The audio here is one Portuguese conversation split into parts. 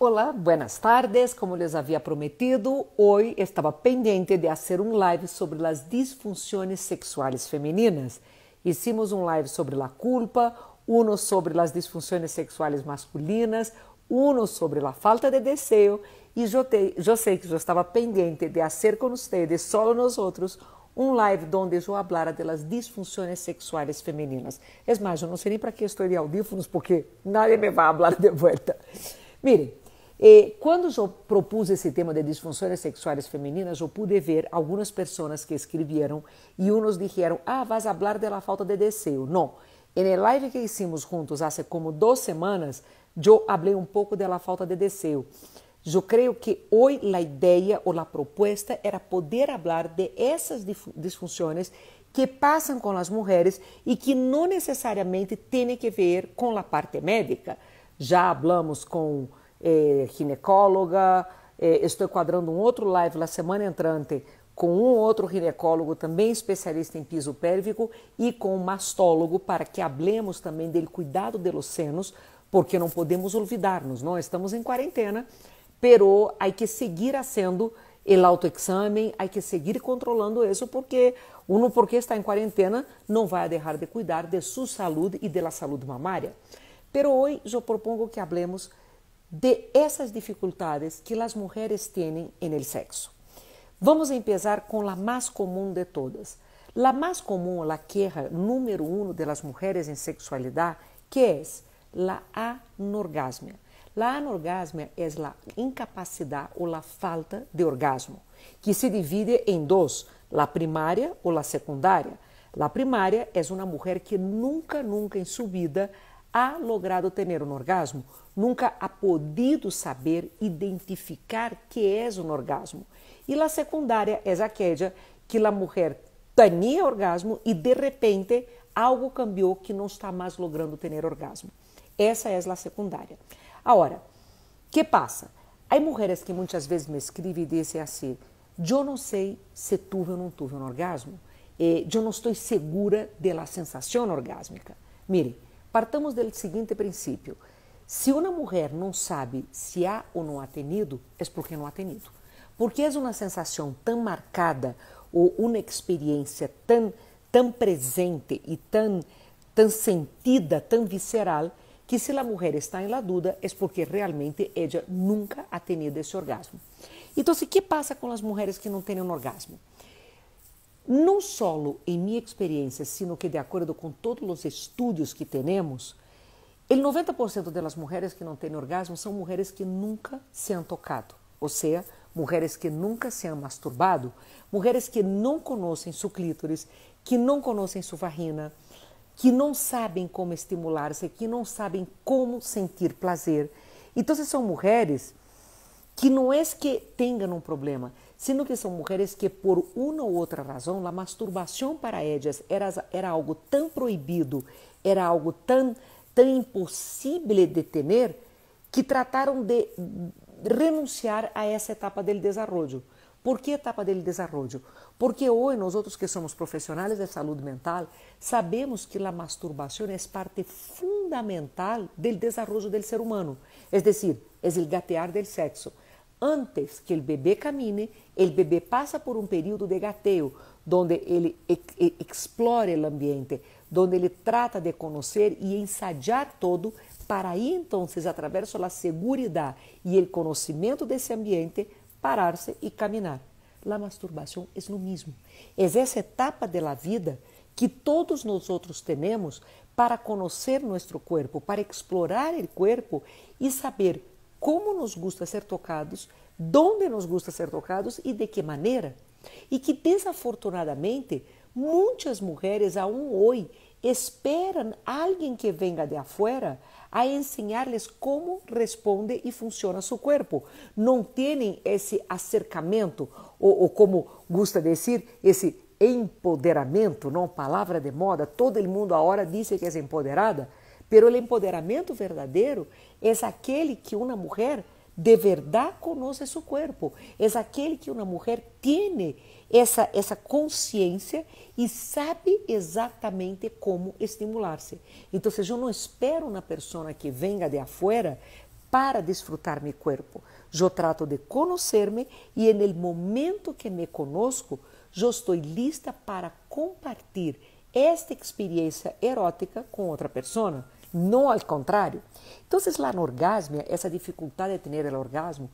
Olá, buenas tardes. Como les había prometido, hoy estaba pendiente de hacer un live sobre las disfunciones sexuales femeninas. Hicimos un live sobre la culpa, uno sobre las disfunciones sexuales masculinas, uno sobre la falta de deseo y yo sé que yo estaba pendiente de hacer con ustedes, solo nosotros, un live donde yo hablara de las disfunciones sexuales femeninas. Es más, yo no sé ni para qué estoy de audífonos porque nadie me va a hablar de vuelta. Miren, quando eu propus esse tema de disfunções sexuais femininas, eu pude ver algumas pessoas que escreveram e uns disseram, vas a falar da falta de desejo. Não, em live que hicimos juntos há como 2 semanas, eu falei um pouco da falta de desejo. Eu creio que hoje a ideia ou a proposta era poder falar de essas disfunções que passam com as mulheres e que não necessariamente têm que ver com a parte médica. Já falamos com ginecóloga, estou quadrando um outro live na semana entrante com um outro ginecólogo também especialista em piso pélvico e com um mastólogo para que hablemos também do cuidado de los senos, porque não podemos olvidarnos, não estamos em quarentena, pero hay que seguir haciendo el autoexame, hay que seguir controlando isso, porque porque está em quarentena não vai deixar de cuidar de sua saúde e da saúde mamária. Pero hoje eu propongo que hablemos de essas dificuldades que as mulheres têm en el sexo. Vamos empezar com a mais comum de todas. A mais comum, a queja número 1 de las mulheres em sexualidade, que é a anorgasmia. A anorgasmia é a incapacidade ou a falta de orgasmo, que se divide em 2, a primária ou a secundária. A primária é uma mulher que nunca em sua vida ha logrado ter um orgasmo, nunca ha podido saber identificar que é um orgasmo. E a secundária é aquela que a mulher tinha orgasmo e de repente algo cambiou que não está mais logrando ter orgasmo. Essa é a secundária. Agora, que passa? Há mulheres que muitas vezes me escrevem e dizem assim, eu não sei se tive ou não tive um orgasmo, eu não estou segura da sensação orgásmica. Mire, partamos do seguinte princípio, se uma mulher não sabe se há ou não há tenido, é porque não há tenido. Porque é uma sensação tão marcada ou uma experiência tão presente e tão sentida, tão visceral, que se a mulher está em la dúvida, é porque realmente ela nunca ha tenido esse orgasmo. Então, o que passa com as mulheres que não têm um orgasmo? Não só em minha experiência, sino que de acordo com todos os estudos que temos, o 90% das mulheres que não têm orgasmo são mulheres que nunca se han tocado, ou seja, mulheres que nunca se han masturbado, mulheres que não conhecem seu clítoris, que não conhecem sua vagina, que não sabem como estimular-se, que não sabem como sentir prazer. Então, são mulheres que não é que tenham um problema, sino que são mulheres que por uma ou outra razão, a masturbação para elas era algo tão proibido, era algo tão impossível de ter, que trataram de renunciar a essa etapa do desenvolvimento. ¿Por que etapa do desenvolvimento? Porque hoje nós outros que somos profissionais de saúde mental, sabemos que a masturbação é parte fundamental do desenvolvimento do ser humano, é decir, é o gatear del sexo. Antes que o bebê camine, o bebê passa por um período de gateio, onde ele explora o ambiente, onde ele trata de conhecer e ensaiar todo, para aí então, através da segurança e o conhecimento desse ambiente, parar-se e caminhar. A masturbação é o mesmo. É essa etapa da vida que todos nós outros temos para conhecer nosso corpo, para explorar o corpo e saber como nos gusta ser tocados, onde nos gusta ser tocados e de que maneira. E que, desafortunadamente, muitas mulheres aún hoje esperam alguém que venga de afuera a ensinar-lhes como responde e funciona seu corpo. Não têm esse acercamento, ou como gusta dizer, esse empoderamento, não palavra de moda, todo mundo agora diz que é empoderada, pero o empoderamento verdadeiro é aquele que uma mulher de verdade conhece seu corpo, é aquele que uma mulher tem essa consciência e sabe exatamente como estimular-se. Então, eu não espero uma pessoa que venga de afuera para disfrutar mi cuerpo. Eu trato de conhecer-me e en el momento que me conozco, eu estou lista para compartilhar esta experiência erótica com outra pessoa, não ao contrário. Então, a anorgasmia, essa dificuldade de ter o orgasmo,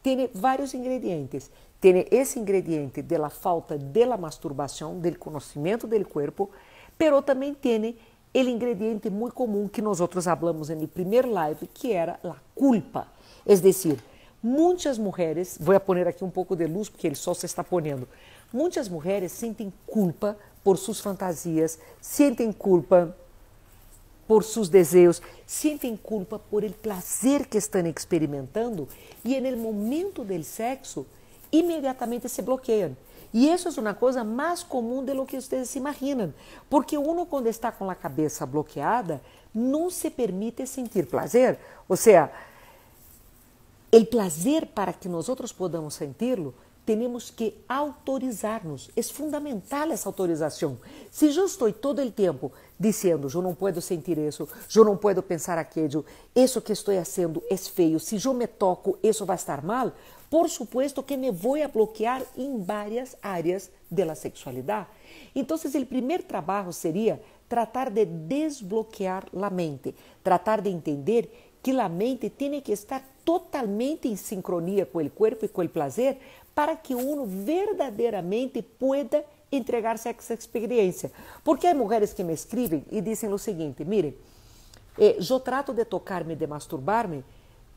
tem vários ingredientes. Tem esse ingrediente da falta de la masturbação, do conhecimento do corpo, pero também tem o ingrediente muito comum que nós falamos no primeiro live, que era a culpa. É decir, muitas mulheres, vou poner aqui um pouco de luz porque o sol se está ponendo, muitas mulheres sentem culpa por suas fantasias, sentem culpa por seus desejos, sentem culpa por el prazer que estão experimentando e no momento do sexo, imediatamente se bloqueiam. E isso é uma coisa mais comum de lo que vocês se imaginam, porque uno quando está com a cabeça bloqueada, não se permite sentir prazer. Ou seja, o prazer para que nós podamos sentir-lo, temos que autorizar-nos. É fundamental essa autorização. Se eu estou todo o tempo dizendo, eu não posso sentir isso, eu não posso pensar aquilo, isso que estou fazendo é feio, se eu me toco, isso vai estar mal, por supuesto que me vou a bloquear em várias áreas da sexualidade. Então, o primeiro trabalho seria tratar de desbloquear a mente, tratar de entender que a mente tem que estar totalmente em sincronia com o corpo e com o prazer para que uno verdadeiramente pueda entregar-se a essa experiência. Porque há mulheres que me escrevem e dizem o seguinte, miren, eu trato de tocar-me, de masturbar-me,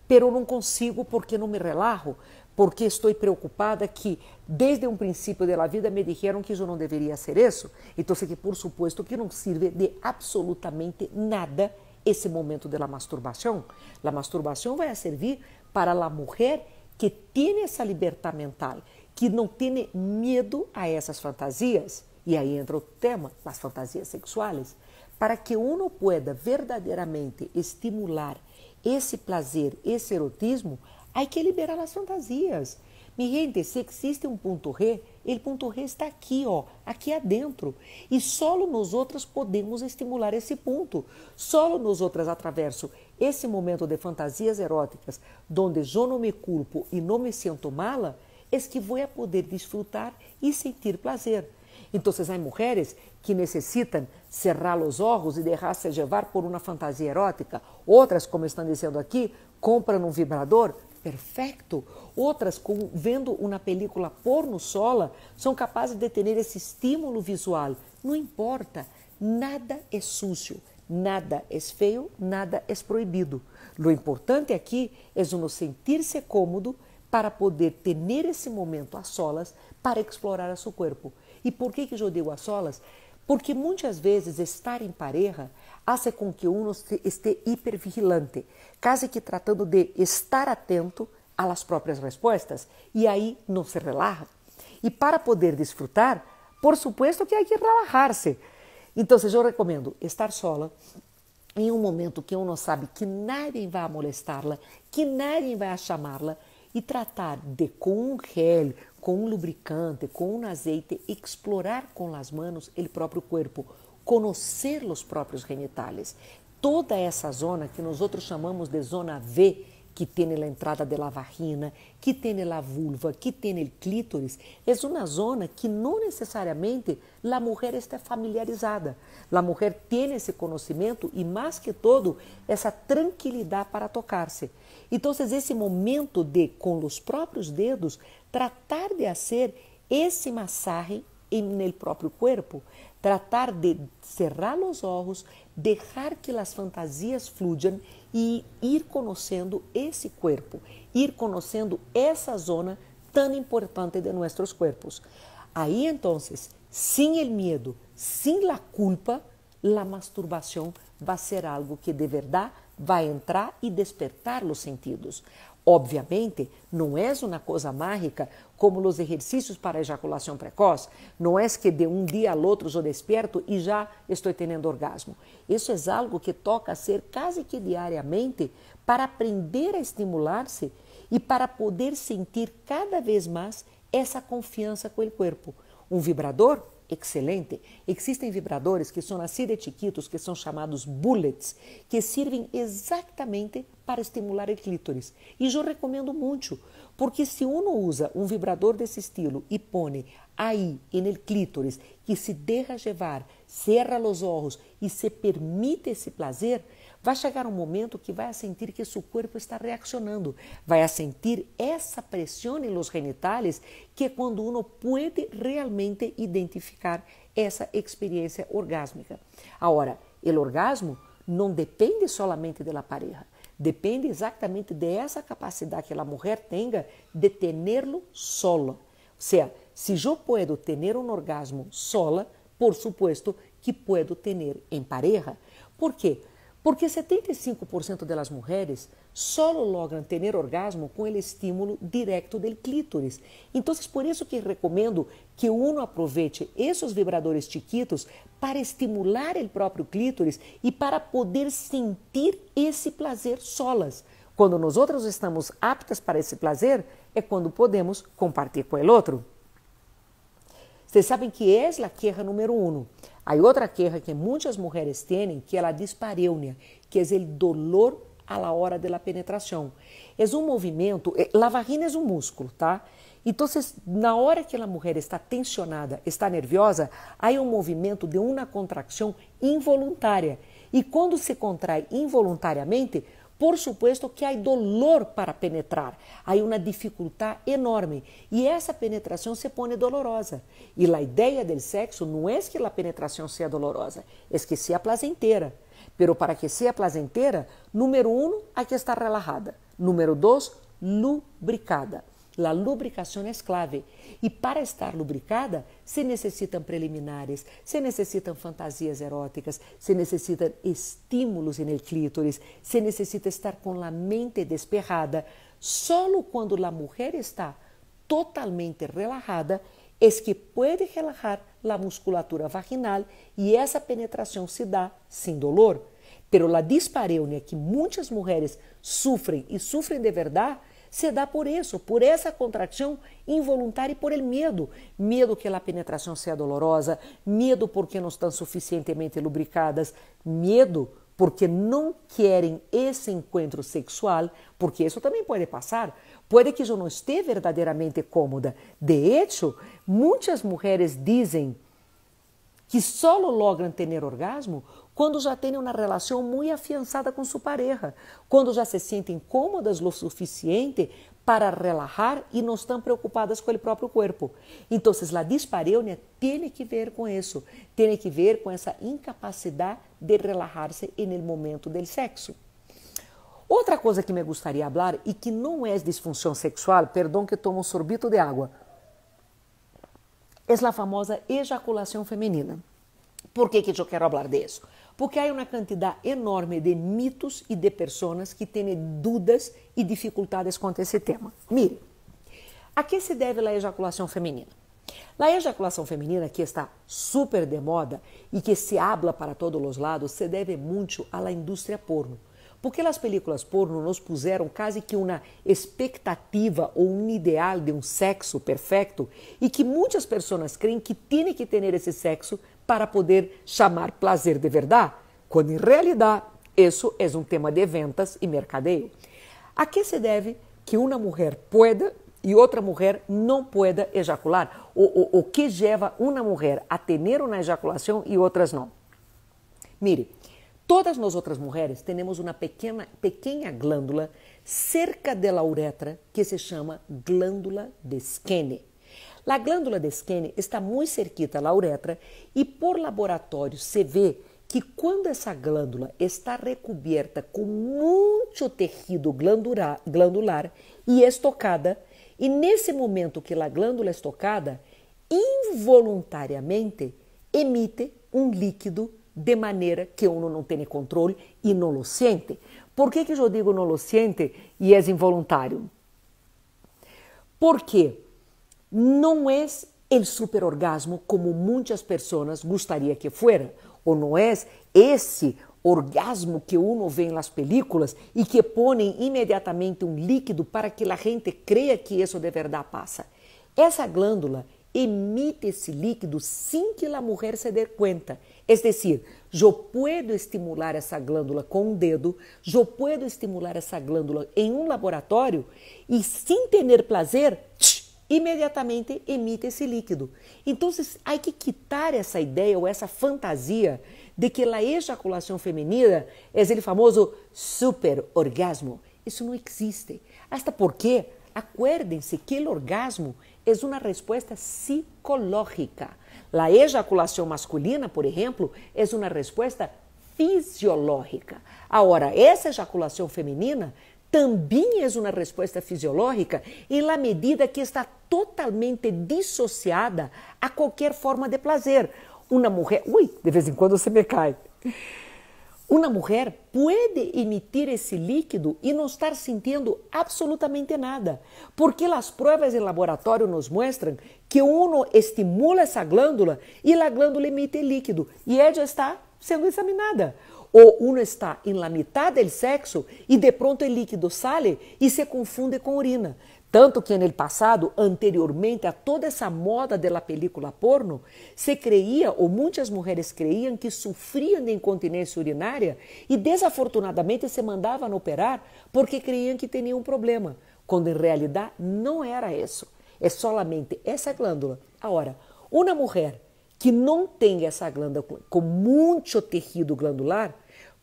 pero não consigo porque não me relajo, porque estou preocupada que desde um princípio da vida me dijeron que eu não deveria hacer isso. Então, que por supuesto que não sirve de absolutamente nada esse momento da masturbação. A masturbação vai servir para a mulher que tem essa liberdade mental, que não tem medo a essas fantasias, e aí entra o tema, as fantasias sexuais, para que uno pueda verdadeiramente estimular esse prazer, esse erotismo, há que liberar as fantasias. Mi gente, se existe um ponto G, o ponto G está aqui, ó, aqui adentro. E só nós outras podemos estimular esse ponto. Só nós outras, através esse momento de fantasias eróticas, onde eu não me culpo e não me sinto mala, é que vou a poder desfrutar e sentir prazer. Então, há mulheres que necessitam cerrar os olhos e deixar-se levar por uma fantasia erótica. Outras, como estão dizendo aqui, compram um vibrador. Perfeito. Outras, vendo uma película porno sola, são capazes de ter esse estímulo visual. Não importa, nada é sujo, nada é feio, nada é proibido. O importante aqui é uno sentir-se cômodo para poder ter esse momento a solas para explorar a seu corpo. E por que eu digo a solas? Porque muitas vezes estar em pareja hace com que uno esteja hipervigilante, quase que tratando de estar atento às próprias respostas, e aí não se relaja. E para poder desfrutar, por supuesto que há que relajar-se. Então, eu recomendo estar sola, em um momento que uno sabe que ninguém vai molestá-la, que ninguém vai chamá-la, e tratar de, com um gel, com um lubricante, com um azeite, explorar com as mãos o próprio corpo, conhecer os próprios genitales. Toda essa zona que nós outros chamamos de zona V, que tem a entrada da vagina, que tem a vulva, que tem o clítoris, é uma zona que não necessariamente a mulher está familiarizada. A mulher tem esse conhecimento e, mais que todo, essa tranquilidade para tocar-se. Então, esse momento de, com os próprios dedos, tratar de fazer esse massagem no próprio corpo, tratar de cerrar os olhos, deixar que as fantasias flujam e ir conhecendo esse corpo, ir conhecendo essa zona tão importante de nossos corpos. Aí, então, sem o medo, sem a culpa, a masturbação vai ser algo que de verdade vai entrar e despertar os sentidos. Obviamente, não é uma coisa mágica como os exercícios para ejaculação precoce. Não é que de um dia ao outro eu despierto e já estou tendo orgasmo. Isso é algo que toca ser quase que diariamente para aprender a estimular-se e para poder sentir cada vez mais essa confiança com o corpo. Um vibrador excelente. Existem vibradores que são assim de chiquitos, que são chamados bullets, que servem exatamente para estimular o clítoris. E eu recomendo muito, porque se uno usa um vibrador desse estilo e põe aí, no clítoris, que se deixa levar, cerra os olhos e se permite esse prazer, vai chegar um momento que vai sentir que seu corpo está reaccionando, vai sentir essa pressão nos genitales, que é quando uno pode realmente identificar essa experiência orgásmica. Agora, o orgasmo não depende solamente da pareja, depende exatamente dessa capacidade que a mulher tenha de tê-lo sola. Ou seja, se eu puedo ter um orgasmo sola, por supuesto que puedo ter em pareja. ¿Por quê? Porque 75% das mulheres só logram ter orgasmo com o estímulo direto do clítoris. Então, por isso que recomendo que uno aproveite esses vibradores chiquitos para estimular o próprio clítoris e para poder sentir esse prazer solas. Quando nós outros estamos aptas para esse prazer, é quando podemos compartilhar com o outro. Vocês sabem que é a queixa número 1. Há outra queixa que muitas mulheres têm, que é a dispareunia, que é o dolor a la hora de la penetração. É um movimento, a vagina é um músculo, tá? Então, na hora que a mulher está tensionada, está nerviosa, há um movimento de uma contracção involuntária. E quando se contrai involuntariamente, por supuesto que há dolor para penetrar, há uma dificuldade enorme e essa penetração se põe dolorosa. E a ideia do sexo não é que a penetração seja dolorosa, é que seja placentera. Pero para que seja placentera, número 1, há que estar relajada. Número 2, lubricada. A lubricação é clave. E para estar lubricada, se necessitam preliminares, se necessitam fantasias eróticas, se necessitam estímulos no clítoris, se necessita estar com a mente despejada. Solo quando a mulher está totalmente relajada, é que pode relajar a musculatura vaginal e essa penetração se dá sem dolor. Pero a dispareunia que muitas mulheres sofrem e sofrem de verdade, se dá por isso, por essa contração involuntária e por el medo. Medo que a penetração seja dolorosa, medo porque não estão suficientemente lubricadas, medo porque não querem esse encontro sexual, porque isso também pode passar. Pode que eu não esteja verdadeiramente cômoda. De hecho, muitas mulheres dizem que só logram ter orgasmo quando já têm uma relação muito afiançada com sua pareja, quando já se sentem cômodas o suficiente para relajar e não estão preocupadas com o próprio corpo. Então, a dispareunia tem que ver com isso, tem que ver com essa incapacidade de relajar-se no momento do sexo. Outra coisa que me gostaria de falar e que não é disfunção sexual, perdão que tomo um sorbito de água, é a famosa ejaculação feminina. Por que eu quero falar disso? Porque há uma quantidade enorme de mitos e de pessoas que têm dúvidas e dificuldades com esse tema. Mire, a que se deve a ejaculação feminina? A ejaculação feminina, que está super de moda e que se habla para todos os lados, se deve muito à indústria porno. Porque as películas porno nos puseram quase que uma expectativa ou um ideal de um sexo perfeito e que muitas pessoas creem que tem que ter esse sexo para poder chamar prazer de verdade, quando em realidade isso é um tema de ventas e mercadeio. A que se deve que uma mulher pueda e outra mulher não pueda ejacular? O que leva uma mulher a ter uma ejaculação e outras não? Mire, todas nós outras mulheres temos uma pequena glândula cerca da uretra que se chama glândula de Skene. A glândula de Skene está muito cerquita da uretra e por laboratório se vê que quando essa glândula está recoberta com muito tecido glandular e estocada, e nesse momento que a glândula é estocada, involuntariamente emite um líquido de maneira que uno não tem controle e não lo sente. Por que eu digo não lo sente e é involuntário? Porque não é o superorgasmo como muitas pessoas gostariam que fuera, ou não é esse orgasmo que uno vê nas películas e que põem imediatamente um líquido para que a gente creia que isso de verdade passa. Essa glândula emite esse líquido sem que a mulher se dê conta. Es decir, eu puedo estimular essa glândula com um dedo, eu puedo estimular essa glândula em um laboratório e, sem ter prazer, imediatamente emite esse líquido. Então, há que quitar essa ideia ou essa fantasia de que a ejaculação feminina é o famoso super orgasmo. Isso não existe. Hasta porque, acuérdense que o orgasmo é uma resposta psicológica. A ejaculação masculina, por exemplo, é uma resposta fisiológica. Agora, essa ejaculação feminina também é uma resposta fisiológica em la medida que está totalmente dissociada a qualquer forma de prazer. Uma mulher... Ui, de vez em quando você me cai. Uma mulher pode emitir esse líquido e não estar sentindo absolutamente nada, porque as provas em laboratório nos mostram que uno estimula essa glândula e a glândula emite líquido e ela está sendo examinada. Ou uno está em la mitad del sexo e de pronto o líquido sale e se confunde com urina. Tanto que no passado, anteriormente a toda essa moda da película porno, se creia, ou muitas mulheres creiam, que sofriam de incontinência urinária e desafortunadamente se mandavam operar porque creiam que tinham um problema, quando em realidade não era isso. É solamente essa glândula. Agora, uma mulher que não tem essa glândula com muito tecido glandular,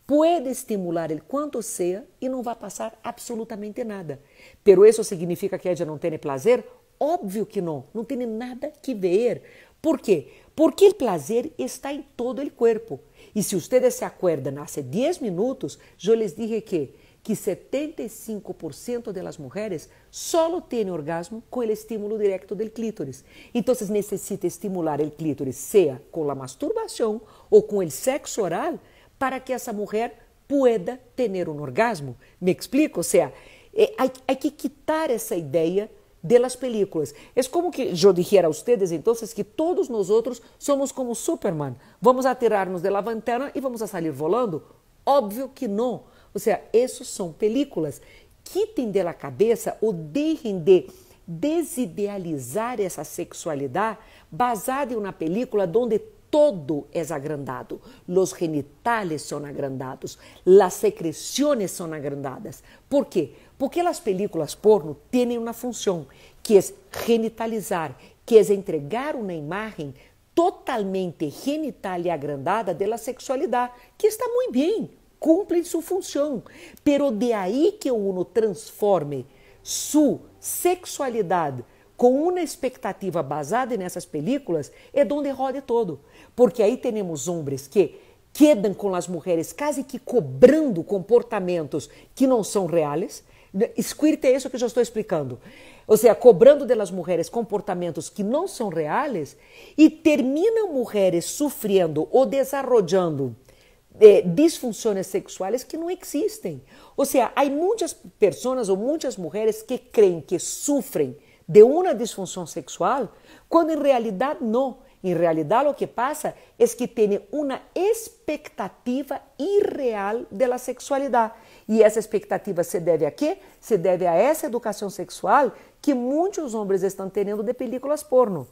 pode estimular el quanto seja e não vai passar absolutamente nada. Pero isso significa que ela não tem prazer? Óbvio que não, não tem nada que ver. ¿Por quê? Porque o prazer está em todo o corpo. E se vocês se acuerdan, há 10 minutos, eu les dije que 75% das mulheres só têm orgasmo com o estímulo direto do clítoris. Então, necessita estimular o clítoris, seja com a masturbação ou com o sexo oral, para que essa mulher pueda ter um orgasmo. Me explico? Ou seja, há que quitar essa ideia de las películas. É como que eu dijera a ustedes, então, que todos nós somos como Superman. Vamos atirar-nos de la ventana e vamos a sair volando? Óbvio que não. Ou seja, essas são películas. Quitem de la cabeça ou deixem de desidealizar essa sexualidade baseada em uma película onde todo é agrandado. Los genitales são agrandados, las secreciones são agrandadas. ¿Por quê? Porque as películas porno têm uma função, que é genitalizar, que é entregar uma imagem totalmente genital e agrandada da sexualidade, que está muito bem, cumpre sua função. Pero de aí que uno transforme sua sexualidade com uma expectativa basada nessas películas, é onde roda todo. Porque aí temos homens que quedam com as mulheres quase que cobrando comportamentos que não são reais. Squirt é isso que eu estou explicando. Ou seja, cobrando das mulheres comportamentos que não são reais e terminam mulheres sofrendo ou desarrollando disfunções sexuais que não existem. Ou seja, há muitas pessoas ou muitas mulheres que creem que sofrem de uma disfunção sexual, quando em realidade não. Em realidade, o que passa é que tem uma expectativa irreal da sexualidade. E essa expectativa se deve a quê? Se deve a essa educação sexual que muitos homens estão tendo de películas porno.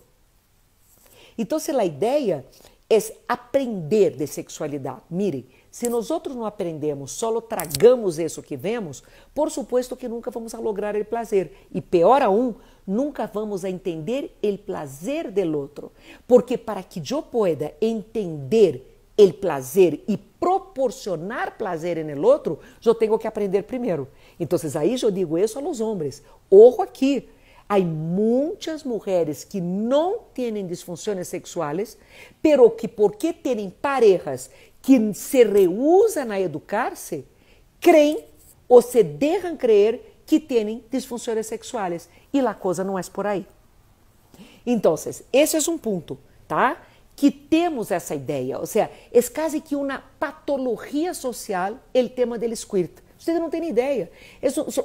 Então, se a ideia é aprender de sexualidade, mirem, se nós outros não aprendemos, só tragamos isso que vemos, por supuesto que nunca vamos a lograr o prazer. E pior aún, nunca vamos a entender o prazer do outro. Porque para que eu pueda entender o prazer e proporcionar prazer no outro, eu tenho que aprender primeiro. Então, aí eu digo isso aos homens. Ojo aqui. Há muitas mulheres que não têm disfunções sexuais, pero que porque têm parejas que se rehusam a educar-se, creem ou se deixam crer que têm disfunções sexuais. E a coisa não é por aí. Então, esse é um ponto, tá? Que temos essa ideia. Ou seja, é quase que uma patologia social o tema do squirt. Vocês não têm ideia.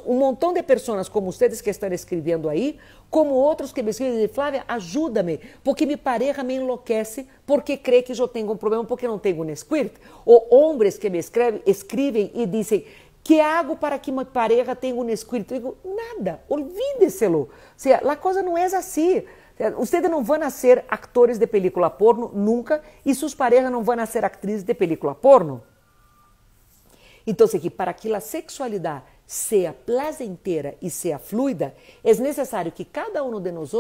Um montão de pessoas como vocês que estão escrevendo aí, como outros que me escrevem e dizem, Flávia, ajuda-me, porque minha pareja me enlouquece porque crê que eu tenho um problema porque não tenho um squirt. Ou homens que me escrevem e dizem, que hago para que minha pareja tenha um squirt? Eu digo, nada, olvídeselo. O sea, a coisa não é assim. Ustedes não vão a ser actores de película porno nunca e suas parejas não vão a ser atrizes de película porno. Então, que para que a sexualidade seja placentera e seja fluida, é necessário que cada um de nós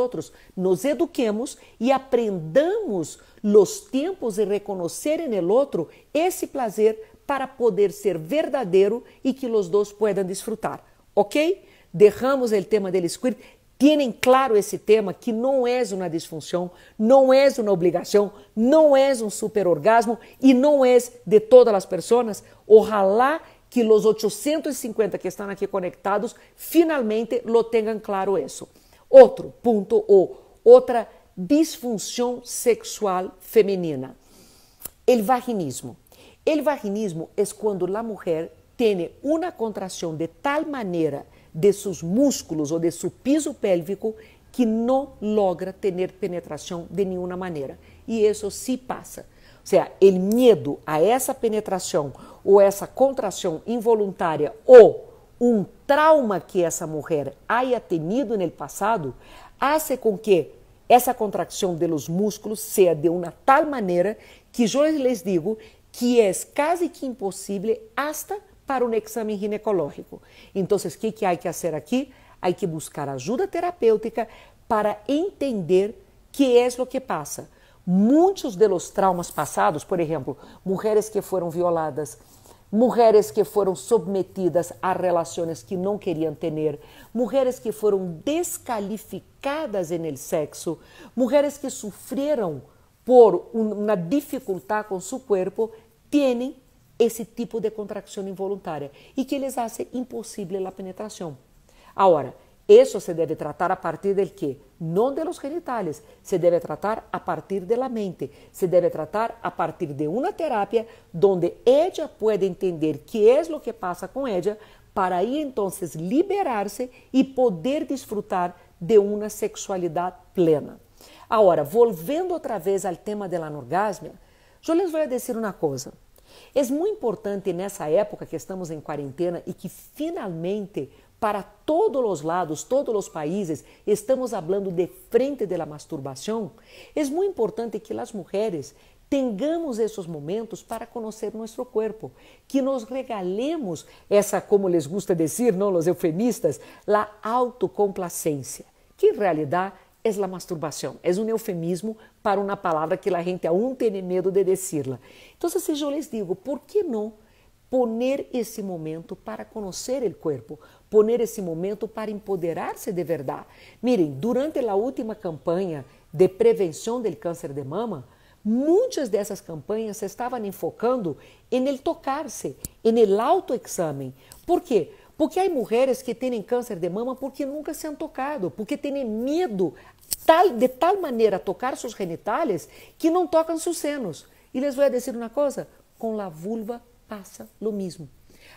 nos eduquemos e aprendamos os tempos de reconhecer en el outro esse prazer para poder ser verdadeiro e que os dois possam desfrutar. Ok? Dejamos o tema del squirt. Tienen claro esse tema que não é uma disfunção, não é uma obrigação, não é um superorgasmo e não é de todas as pessoas. Ojalá que os 850 que estão aqui conectados finalmente lo tenham claro isso. Outro ponto ou outra disfunção sexual feminina, o vaginismo. O vaginismo é quando a mulher tem uma contração de tal maneira de seus músculos ou de seu piso pélvico que não logra ter penetração de nenhuma maneira. E isso sí passa. Ou seja, o medo a essa penetração ou essa contração involuntária ou um trauma que essa mulher haya tenido no passado, hace com que essa contração de los músculos seja de uma tal maneira que eu les digo que é quase que impossível hasta para um exame ginecológico. Então, o que há que fazer aqui? Há que buscar ajuda terapêutica para entender que é o que passa. Muitos de los traumas passados, por exemplo, mulheres que foram violadas, mulheres que foram submetidas a relações que não queriam ter, mulheres que foram descalificadas en el sexo, mulheres que sofreram por uma dificuldade com seu corpo, têm esse tipo de contracção involuntária e que les hace impossível a penetração. Agora, isso se deve tratar a partir del quê? Não de los genitales, se deve tratar a partir de la mente, se deve tratar a partir de uma terapia donde ella puede entender que é o que passa com ella para aí então liberar-se e poder disfrutar de uma sexualidade plena. Agora, volvendo outra vez ao tema da anorgasmia, eu les vou dizer uma coisa. É muito importante nessa época que estamos em quarentena e que finalmente para todos os lados, todos os países, estamos falando de frente da masturbação. É muito importante que as mulheres tenhamos esses momentos para conhecer nosso corpo, que nos regalemos essa, como les gusta dizer, não, os eufemistas, a autocomplacência, que em realidade é a masturbação, é um eufemismo para uma palavra que a gente aún tem medo de decirla. Então, se eu les digo, por que não poner esse momento para conhecer o corpo, poner esse momento para empoderar-se de verdade? Miren, durante a última campanha de prevenção do câncer de mama, muitas dessas campanhas se estavam enfocando em el tocar-se, em el autoexame. Por quê? Porque há mulheres que têm câncer de mama porque nunca se han tocado, porque têm medo de tal maneira tocar seus genitales que não tocam seus senos. E les vou dizer uma coisa, com a vulva passa lo mesmo.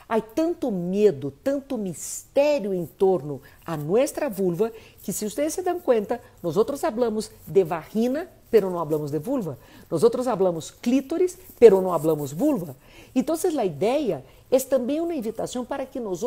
Há tanto medo, tanto mistério em torno a nossa vulva, que se vocês se dão conta, nós falamos de vagina, pero não falamos de vulva. Nós falamos clítoris, pero não falamos vulva. Então, a ideia é também uma invitação para que nós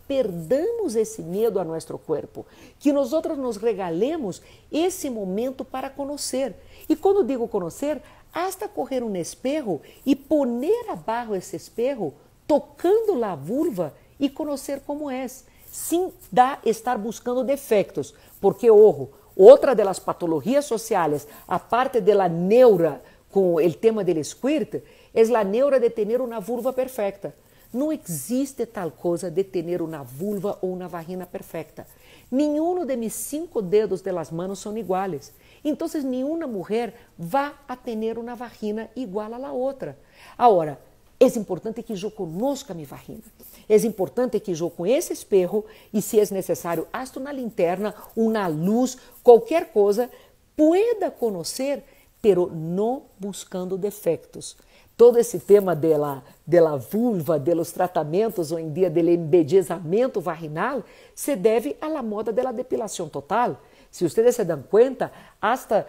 perdamos esse medo a nosso corpo, que nós nos regalemos esse momento para conhecer. E quando digo conhecer, hasta correr um espejo e poner abaixo esse espejo, tocando a vulva e conhecer como é, sem estar buscando defectos, porque, ojo, outra das patologias sociais, a parte da neura com o tema do squirt, é a neura de ter uma vulva perfeita. Não existe tal coisa de ter uma vulva ou uma vagina perfeita. Nenhum de mis 5 dedos de las manos são iguais. Então, nenhuma mulher vai a ter uma vagina igual a la outra. Agora, é importante que eu conozca minha vagina. É importante que eu, com esse espejo, e se é necessário, hasta uma linterna, uma luz, qualquer coisa, pueda conhecer, pero não buscando defectos. Todo esse tema de la vulva, de los tratamentos hoje em dia, del embelezamento vaginal, se deve à la moda de la depilação total. Se vocês se dão conta, hasta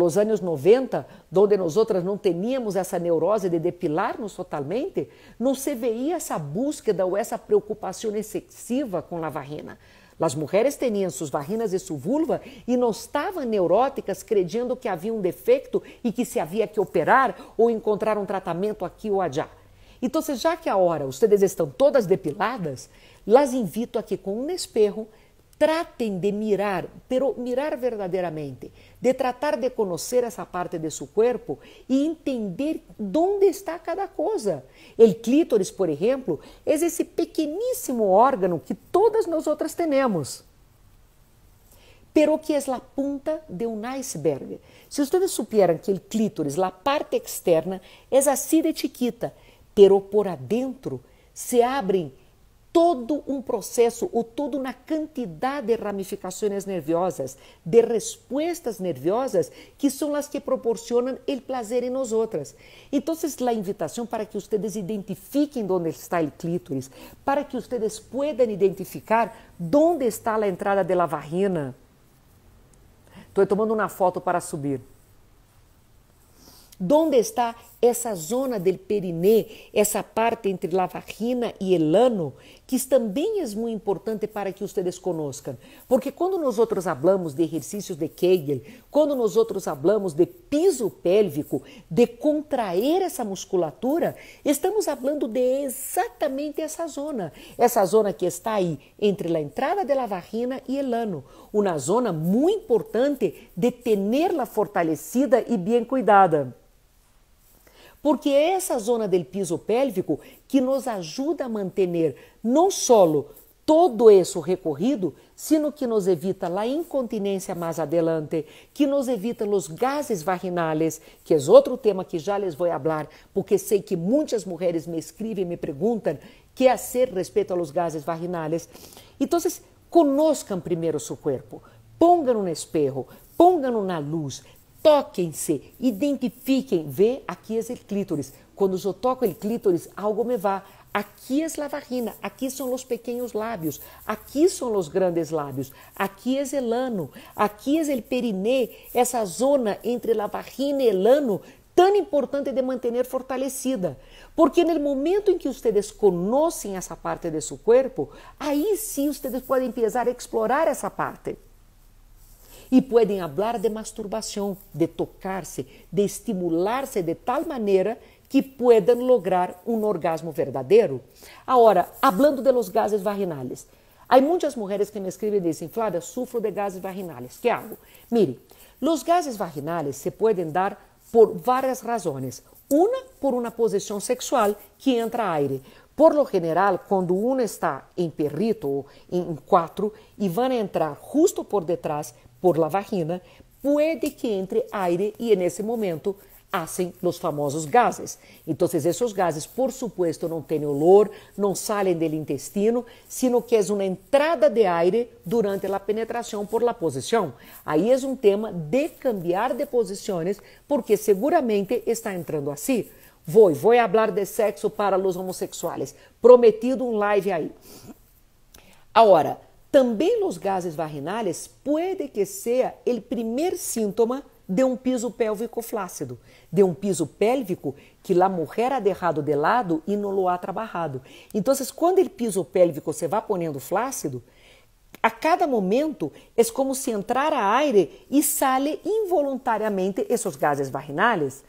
os anos 90, onde nós não teníamos essa neurose de depilar-nos totalmente, não se veía essa búsqueda ou essa preocupação excessiva com a vagina. As mulheres tinham suas vaginas e sua vulva e não estavam neuróticas, crendo que havia um defeito e que se havia que operar ou encontrar um tratamento aqui ou allá. Então, já que agora vocês estão todas depiladas, las invito a que com um espejo tratem de mirar, pero mirar verdadeiramente, de tratar de conhecer essa parte de seu corpo e entender onde está cada coisa. O clítoris, por exemplo, é esse pequeníssimo órgão que todas nós outras temos, pero que é a punta de um iceberg. Se vocês supieran que o clítoris, a parte externa, é assim de chiquita, pero por adentro se abrem todo um processo ou toda uma quantidade de ramificações nerviosas, de respostas nerviosas que são as que proporcionam o prazer em nós outras. Então, a invitação para que vocês identifiquem onde está o clítoris, para que vocês possam identificar onde está a entrada da vagina. Estou tomando uma foto para subir. Onde está essa zona do periné, essa parte entre a vagina e o ano, que também é muito importante para que vocês conozcam. Porque quando nós falamos de exercícios de Kegel, quando nós falamos de piso pélvico, de contrair essa musculatura, estamos falando de exatamente essa zona que está aí entre a entrada da vagina e o ano. Uma zona muito importante de ter-la fortalecida e bem cuidada. Porque é essa zona do piso pélvico que nos ajuda a manter não só todo esse recorrido, sino que nos evita a incontinência mais adelante, que nos evita os gases vaginales, que é outro tema que já les vou falar, porque sei que muitas mulheres me escrevem e me perguntam que fazer respeito aos gases vaginales. Então, conozcam primeiro seu corpo, pongan um espejo, pongan na luz, toquem-se, identifiquem, vê, aqui é o clítoris. Quando eu toco o clítoris, algo me va. Aqui é a vagina, aqui são os pequenos lábios, aqui são os grandes lábios, aqui é o ano, aqui é o periné, essa zona entre a vagina e o ano, tão importante de manter fortalecida. Porque no momento em que vocês conhecem essa parte de seu corpo, aí sim vocês podem começar a explorar essa parte. E podem falar de masturbação, de tocar-se, de estimular-se de tal maneira que puedan lograr um orgasmo verdadeiro. Agora, falando de los gases vaginales, há muitas mulheres que me escrevem e dizem: Flávia, sufro de gases vaginales, ¿qué hago? Mire, los gases vaginales se pueden dar por várias razões. Uma, por uma posição sexual que entra aire. Por lo general, quando um está em perrito ou em quatro e vão entrar justo por detrás, por la vagina, puede que entre aire e nesse momento hacen os famosos gases. Então, esses gases, por supuesto, não têm olor, não saem do intestino, sino que é uma entrada de aire durante a penetração por la posição. Aí é um tema de cambiar de posições, porque seguramente está entrando assim. Vou falar de sexo para os homossexuais. Prometido um live aí. Agora, também os gases vaginales pode que seja o primeiro síntoma de um piso pélvico flácido, de um piso pélvico que a mulher ha deixado de lado e não lo ha trabalhado. Então, quando o piso pélvico se vai ponendo flácido, a cada momento é como se entrara aire e sale involuntariamente esses gases vaginales.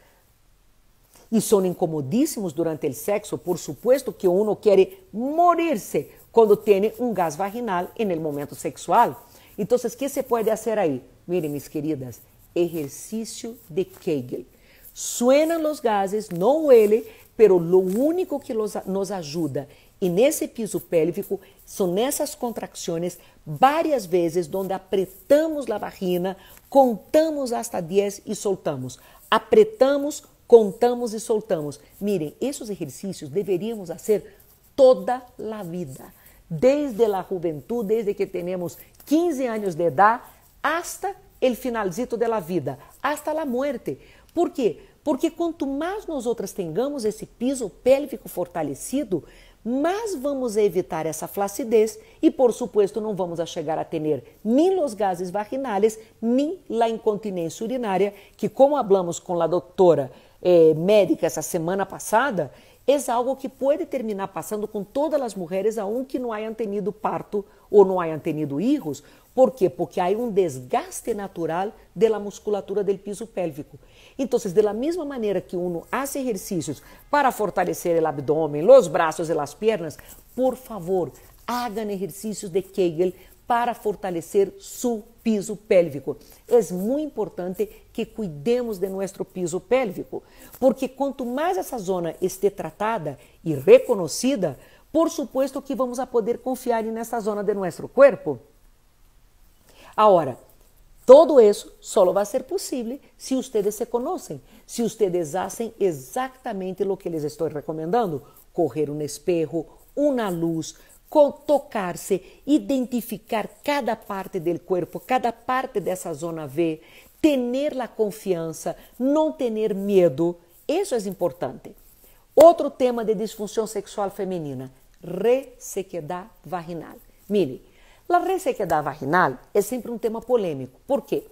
E são incomodíssimos durante o sexo, por supuesto que uno quer morir-se quando tem um gás vaginal no momento sexual. Então, o que se pode fazer aí? Miren, mis queridas, exercício de Kegel. Suenan os gases, não huele, pero lo único que nos ajuda e nesse piso pélvico são nessas contracções várias vezes onde apretamos a vagina, contamos hasta 10 e soltamos. Apretamos, contamos e soltamos. Miren, esses exercícios deveríamos fazer toda a vida, desde a juventude, desde que temos 15 anos de idade, hasta o finalzito da vida, hasta a muerte. Por quê? Porque quanto mais nós outras tenhamos esse piso pélvico fortalecido, mais vamos evitar essa flacidez e, por supuesto, não vamos a chegar a ter nem os gases vaginales, nem a incontinência urinária, que, como falamos com a doutora médica essa semana passada, é algo que pode terminar passando com todas as mulheres aunque não hayan tenido parto ou não hayan tenido hijos. ¿Por quê? Porque há um desgaste natural da musculatura do piso pélvico. Então, de la mesma maneira que uno hace exercícios para fortalecer o abdômen, os braços e as pernas, por favor, hagan exercícios de Kegel para fortalecer su piso pélvico. É muito importante que cuidemos de nosso piso pélvico, porque quanto mais essa zona esteja tratada e reconhecida, por supuesto que vamos a poder confiar nessa zona de nosso corpo. Agora, todo isso só vai ser possível se vocês se conhecem, se vocês fazem exatamente o que les estou recomendando: correr um espejo, uma luz, tocar-se, identificar cada parte do corpo, cada parte dessa zona V, ter a confiança, não ter medo. Isso é importante. Outro tema de disfunção sexual feminina: resequedad vaginal. Mire, a resequedad vaginal é sempre um tema polêmico. Por quê?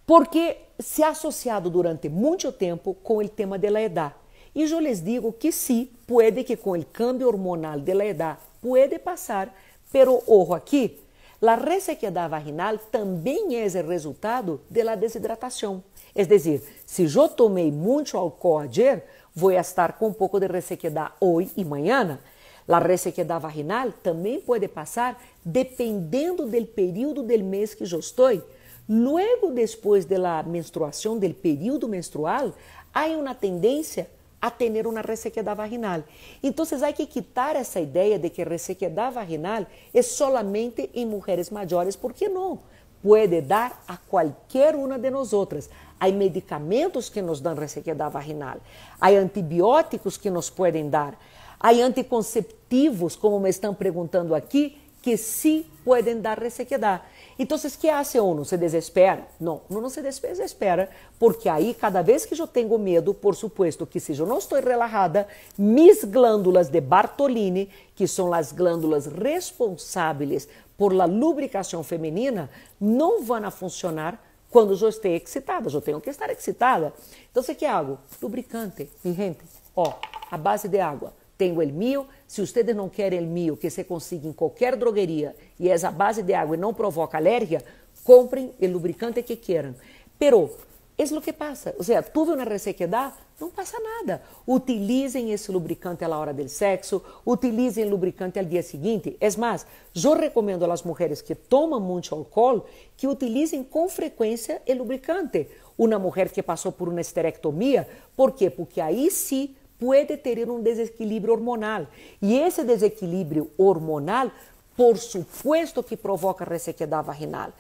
Porque se ha associado durante muito tempo com o tema da edad. E eu les digo que sim, pode que com o cambio hormonal da edad pode passar, pero ojo aqui, a resequedad vaginal também é o resultado da desidratação. É dizer, se eu tomei muito álcool ayer, vou estar com um pouco de resequedad hoje e amanhã. A resequedad vaginal também pode passar dependendo do período do mês que eu estou. Luego, depois da menstruação, do período menstrual, há uma tendência a ter uma resequedad vaginal. Então, há que quitar essa ideia de que resequedad vaginal é solamente em mulheres maiores, porque não. Pode dar a qualquer uma de nós outras. Há medicamentos que nos dão resequedad vaginal. Há antibióticos que nos podem dar. Há anticonceptivos, como me estão perguntando aqui, que sim podem dar resequedad. Então, o que hace uno? Se desespera? Não, não se desespera, porque aí, cada vez que eu tenho medo, por supuesto que se eu não estou relajada, mis glândulas de Bartolini, que são as glândulas responsáveis por la lubricação feminina, não vão a funcionar quando eu esteja excitada. Eu tenho que estar excitada. Então, o que hago? Lubricante, mi gente. Ó, a base de água. Tenho o mío. Se vocês não querem o mío, que se consiga em qualquer drogueria e é a base de água e não provoca alergia, comprem o lubricante que queiram. Pero, é o que passa. Ou seja, tuve uma resequedad, não passa nada. Utilizem esse lubricante à hora do sexo, utilizem lubricante ao dia seguinte. É mais, eu recomendo às mulheres que tomam muito álcool que utilizem com frequência o lubricante. Uma mulher que passou por uma esterectomia, por quê? Porque aí sim pode ter um desequilíbrio hormonal. E esse desequilíbrio hormonal, por supuesto que provoca resequedad vaginal.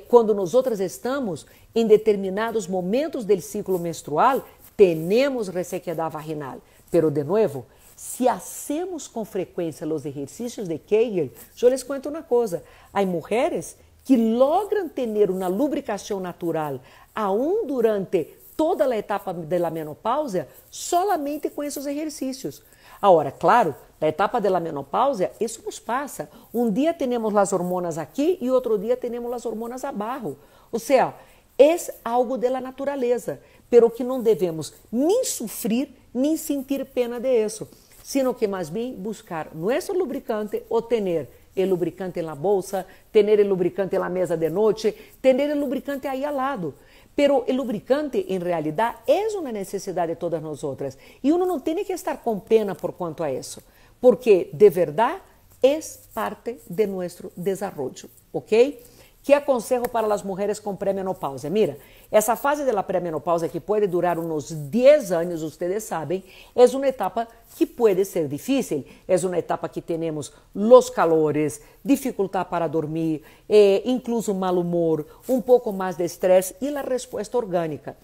Quando nós outras estamos em determinados momentos do ciclo menstrual, temos resequedad vaginal. Pero, de novo, se hacemos com frequência os exercícios de Kegel, eu les cuento uma coisa. Há mulheres que logram ter uma lubricação natural, aún durante toda a etapa da menopausa, solamente com esses exercícios. Agora, claro, na etapa da menopausa, isso nos passa. Um dia temos as hormonas aqui e outro dia temos as hormonas abaixo. Ou seja, é algo da natureza, pero que não devemos nem sofrer, nem sentir pena de isso, sino que mais bem buscar nosso lubricante ou ter o lubricante na bolsa, ter o lubricante na mesa de noite, ter o lubricante aí ao lado. Pero o lubricante, em realidade, é uma necessidade de todas nós outras. E uno não tem que estar com pena por quanto a isso, porque, de verdade, é parte de nosso desenvolvimento, ok? Que aconselho para as mulheres com pré-menopausa? Mira, essa fase da pré-menopausa, que pode durar uns 10 anos, vocês sabem, é uma etapa que pode ser difícil. É uma etapa que temos os calores, dificuldade para dormir, incluso mal humor, um pouco mais de estresse e a resposta orgânica.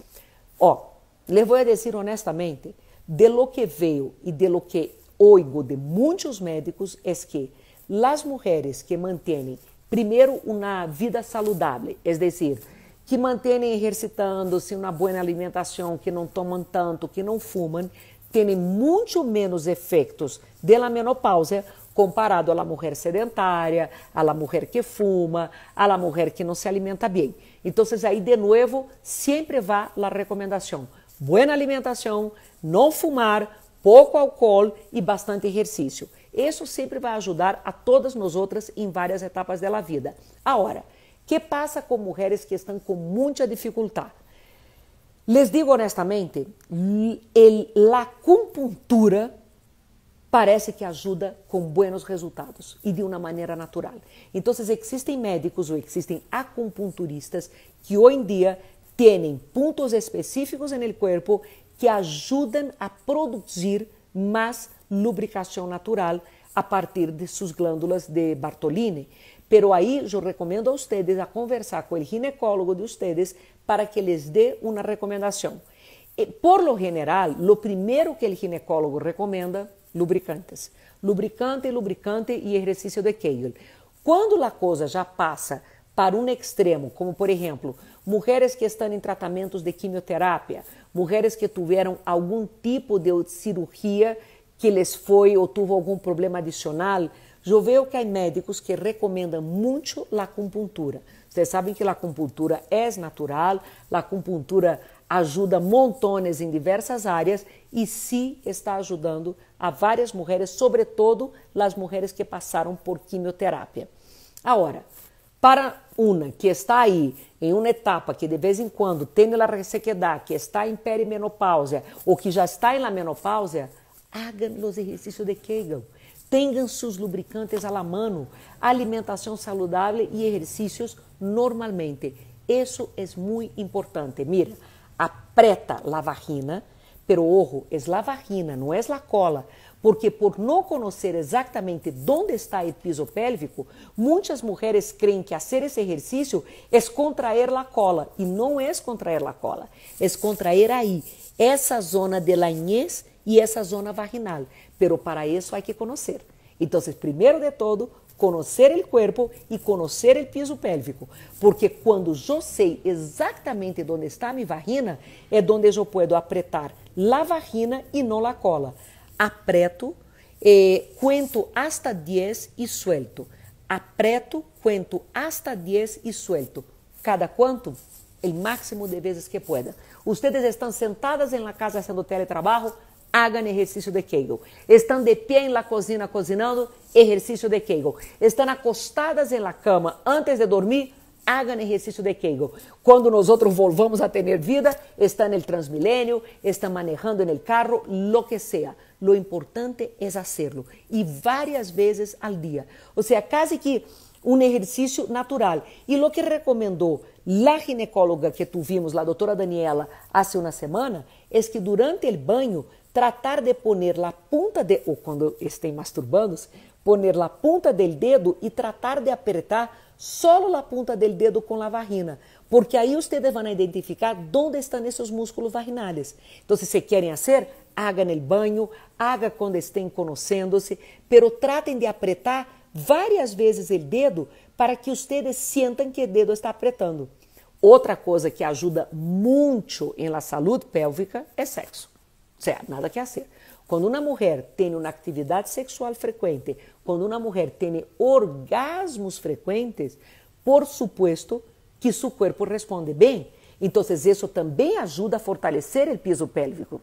Les vou dizer honestamente, de lo que veio e de lo que oigo de muitos médicos é que as mulheres que mantêm primeiro, uma vida saudável, é decir, que mantêm exercitando-se, uma boa alimentação, que não tomam tanto, que não fumam, têm muito menos efeitos da menopausa comparado à mulher sedentária, à mulher que fuma, à mulher que não se alimenta bem. Então, aí, de novo, sempre vai a recomendação. Boa alimentação, não fumar, pouco álcool e bastante exercício. Isso sempre vai ajudar a todas nós outras em várias etapas da vida. Agora, o que passa com mulheres que estão com muita dificuldade? Les digo honestamente, a acupuntura parece que ajuda com buenos resultados e de uma maneira natural. Então, existem médicos ou existem acupunturistas que hoje em dia têm pontos específicos no corpo que ajudam a produzir mais lubricação natural a partir de suas glândulas de Bartolini. Pero aí eu recomendo a vocês a conversar com o ginecólogo de vocês para que les dê uma recomendação. Por lo general, lo primeiro que o ginecólogo recomenda, lubricantes. Lubricante e exercício de Kegel. Quando a coisa já passa para um extremo, como por exemplo, mulheres que estão em tratamentos de quimioterapia, mulheres que tiveram algum tipo de cirurgia que les foi ou tuvo algum problema adicional, eu vejo que há médicos que recomendam muito a acupuntura. Vocês sabem que a acupuntura é natural, a acupuntura ajuda montones em diversas áreas e sim está ajudando a várias mulheres, sobretudo as mulheres que passaram por quimioterapia. Agora, para uma que está aí em uma etapa que de vez em quando tem a resequedad, que está em perimenopausia ou que já está na menopausia, hagam os exercícios de Kegel. Tenham seus lubricantes à la mano, alimentação saudável e exercícios normalmente. Isso é muito importante. Mira, aprieta a vagina, pero ojo, é a vagina, não é a cola, porque por não conhecer exatamente onde está o piso pélvico, muitas mulheres creem que fazer esse exercício é contrair a cola, e não é contrair a cola, é contrair aí, essa zona de la añez e essa zona vaginal, pero para isso há que conhecer. Então, primeiro de todo, conhecer o corpo e conhecer o piso pélvico, porque quando eu sei exatamente onde está minha vagina, é onde eu posso apretar a vagina e não a cola. Apreto, cuento hasta 10 e suelto. Apreto, cuento hasta 10 e suelto. Cada quanto? O máximo de vezes que pueda. Ustedes estão sentadas em la casa fazendo teletrabalho, hagan exercício de Kegel. Estão de pé em la cocina cozinando, exercício de Kegel. Estão acostadas em la cama antes de dormir, hagan exercício de Kegel. Quando nós volvamos a ter vida, está no Transmilênio, está manejando no carro, lo que sea. Lo importante é hacerlo e várias vezes al dia. Ou seja, quase que um exercício natural. E lo que recomendou a ginecóloga que tuvimos, a doutora Daniela, há uma semana, é que durante o banho, tratar de poner la punta de, ou quando estén masturbando, poner la punta del dedo e tratar de apertar solo la punta del dedo com la vagina, porque aí ustedes van a identificar onde estão esses músculos vaginales. Então, se querem fazer, haga no banho, haga quando estén conhecendo-se, pero tratem de apertar várias vezes o dedo para que ustedes sintam que o dedo está apretando. Outra coisa que ajuda muito em la saúde pélvica é sexo. O sea, nada que fazer. Quando uma mulher tem uma atividade sexual frequente, quando uma mulher tem orgasmos frequentes, por supuesto que seu corpo responde bem. Então, isso também ajuda a fortalecer o piso pélvico.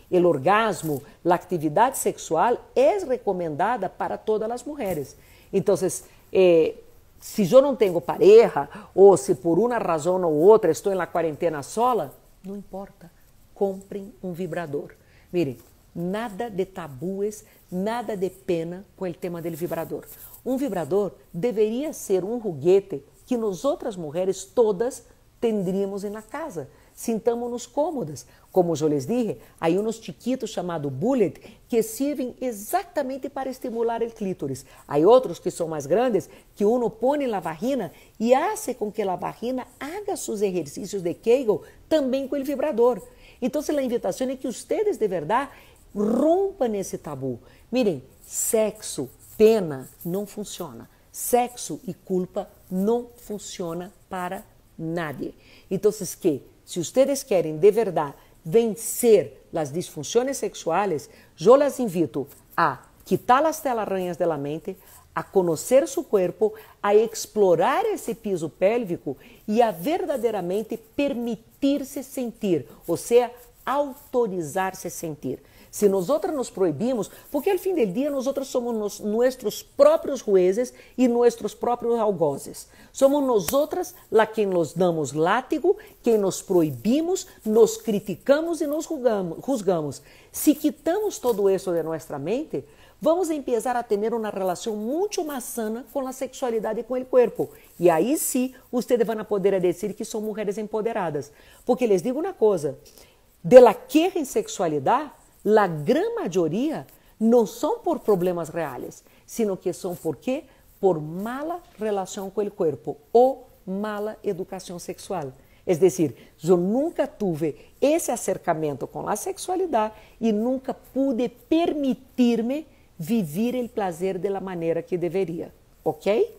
O orgasmo, a atividade sexual é recomendada para todas as mulheres. Então, se eu não tenho pareja, ou se por uma razão ou outra estou na quarentena sola, não importa. Comprem um vibrador. Miren, nada de tabúes, nada de pena com o tema do vibrador. Um vibrador deveria ser um juguete que nós outras mulheres todas tendríamos na casa. Sintamos-nos cômodas. Como eu les dije, há uns chiquitos chamados bullet que servem exatamente para estimular o clítoris. Há outros que são mais grandes que uno põe na vagina e hace com que a vagina haga seus exercícios de Kegel também com o vibrador. Então, a invitação é que vocês, de verdade, rompam esse tabu. Miren, sexo, pena, não funciona. Sexo e culpa não funciona para nadie. Então, que se vocês querem, de verdade, vencer as disfunções sexuais, eu las invito a quitar as telarañas da mente, a conhecer seu corpo, a explorar esse piso pélvico e a verdadeiramente permitir-se sentir, ou seja, autorizar-se sentir. Se nós nos proibimos, porque al fim del dia nós somos nossos próprios jueces e nossos próprios algozes. Somos nós la quem nos damos látigo, quem nos proibimos, nos criticamos e nos juzgamos. Se quitamos todo isso de nossa mente, vamos começar a ter uma relação muito mais sana com a sexualidade e com o corpo. E aí sim, vocês vão poder dizer que são mulheres empoderadas. Porque les digo uma coisa, de la queja em sexualidade, a grande maioria não são por problemas reais, sino que são por quê? Por mala relação com o corpo ou mala educação sexual. É decir, eu nunca tive esse acercamento com a sexualidade e nunca pude permitir-me viver o prazer da maneira que deveria, ok?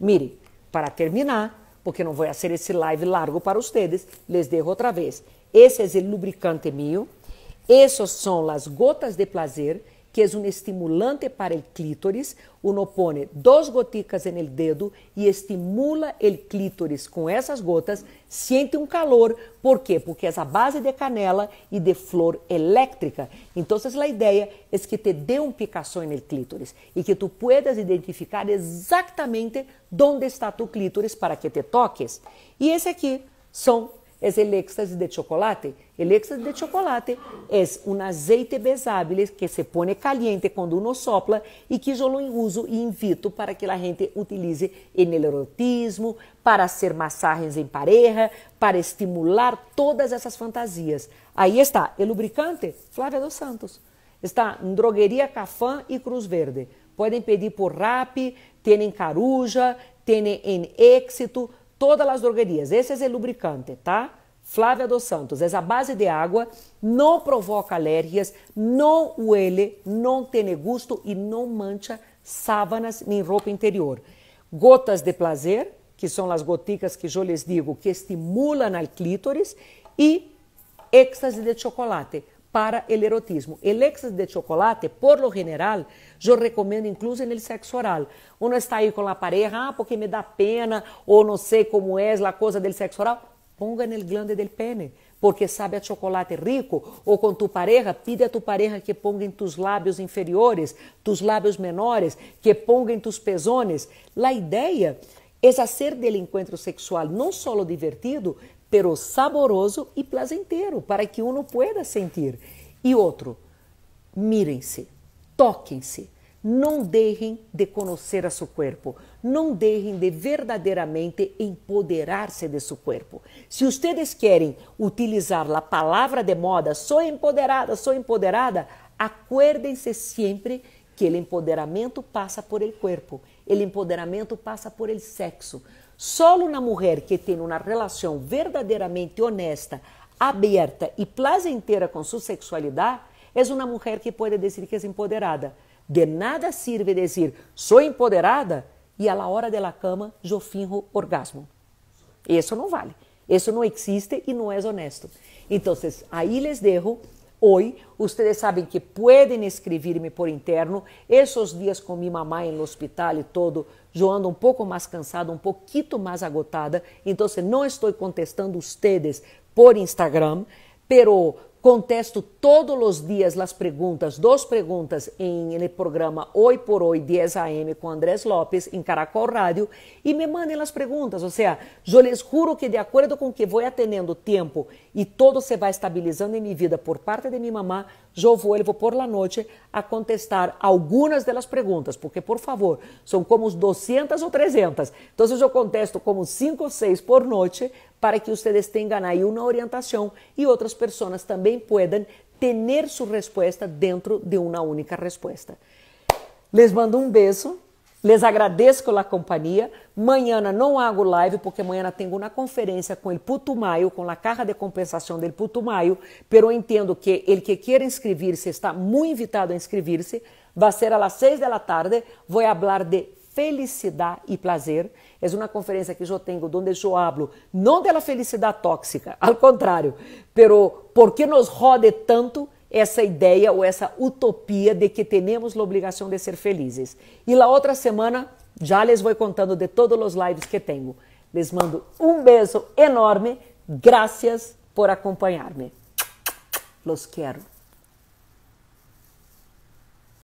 Mire, para terminar, porque não vou fazer esse live largo para vocês, les dejo outra vez. Esse é o lubricante mío, essas são as gotas de prazer, que é um estimulante para o clítoris. Uno pone 2 goticas no dedo e estimula o clítoris com essas gotas, sente um calor. ¿Por quê? Porque é a base de canela e de flor elétrica. Então, a ideia é que te dê um picazón no clítoris e que tu puedas identificar exatamente onde está tu clítoris para que te toques. E esse aqui são es el éxtasis de chocolate. El éxtasis de chocolate es un aceite besável que se pone caliente quando uno sopla e que eu lo uso e invito para que a gente utilize en el erotismo, para hacer massagens em pareja, para estimular todas essas fantasias. Aí está, el lubricante Flávia dos Santos. Está em Drogueria Cafã e Cruz Verde. Podem pedir por Rappi, tem em Caruja, tem em Éxito, todas as drogerias. Esse é o lubricante, tá? Flávia dos Santos. É a base de água, não provoca alérgias, não huele, não tem gosto e não mancha sábanas nem roupa interior. Gotas de prazer, que são as goticas que eu lhes digo que estimulam al clítoris, e éxtase de chocolate para o erotismo. O éxtase de chocolate, por lo general, eu recomendo incluso no sexo oral. Uno está aí com a pareja, porque me dá pena, ou não sei como é a coisa do sexo oral. Ponga no glande del pene, porque sabe a chocolate rico. Ou com tu pareja, pide a tu pareja que ponga em tus lábios inferiores, tus lábios menores, que ponga em tus pezones. A ideia é fazer del encontro sexual não só divertido, pero saboroso e placentero, para que uno pueda sentir. E outro, mírem-se, toquem-se, não deixem de conhecer a seu corpo, não deixem de verdadeiramente empoderar-se de seu corpo. Se vocês querem utilizar a palavra de moda, sou empoderada, acuérdense sempre que o empoderamento passa por el corpo, o empoderamento passa por el sexo. Só uma mulher que tem uma relação verdadeiramente honesta, aberta e placentera com sua sexualidade é uma mulher que pode dizer que é empoderada. De nada sirve dizer sou empoderada e a la hora de la cama eu finjo orgasmo. Isso não vale. Isso não existe e não é honesto. Então, aí les dejo. Hoy, ustedes saben que pueden escribirme por interno. Esos días con mi mamá en el hospital y todo, yo ando un poco más cansada, un poquito más agotada. Entonces, no estoy contestando ustedes por Instagram, pero contesto todos os dias as perguntas, 2 perguntas em el programa Hoy por Hoy 10 AM com Andrés Lopes em Caracol Rádio e me mandem as perguntas. Ou seja, eu les juro que de acordo com que vou atendendo tempo e todo se vai estabilizando em minha vida por parte de minha mamá, eu vou por la noite a contestar algumas das perguntas, porque, por favor, são como 200 ou 300. Então, eu contesto como 5 ou 6 por noite para que vocês tenham aí uma orientação e outras pessoas também puedan ter sua resposta dentro de uma única resposta. Les mando um beijo, les agradeço a companhia. Mañana não hago live porque amanhã tenho uma conferência com o Putumayo, com a caja de compensação do Putumayo, pero entendo que el que quiera inscrever-se está muito invitado a inscrever-se. Vai ser às 6 da tarde. Vou falar de felicidade e prazer. É uma conferência que eu tenho onde eu hablo não da felicidade tóxica, ao contrário, pero por que nos rode tanto essa ideia ou essa utopia de que temos a obrigação de ser felizes. E a outra semana já les vou contando de todos os lives que tenho. Les mando um beijo enorme. Gracias por acompanhar-me. Los quero.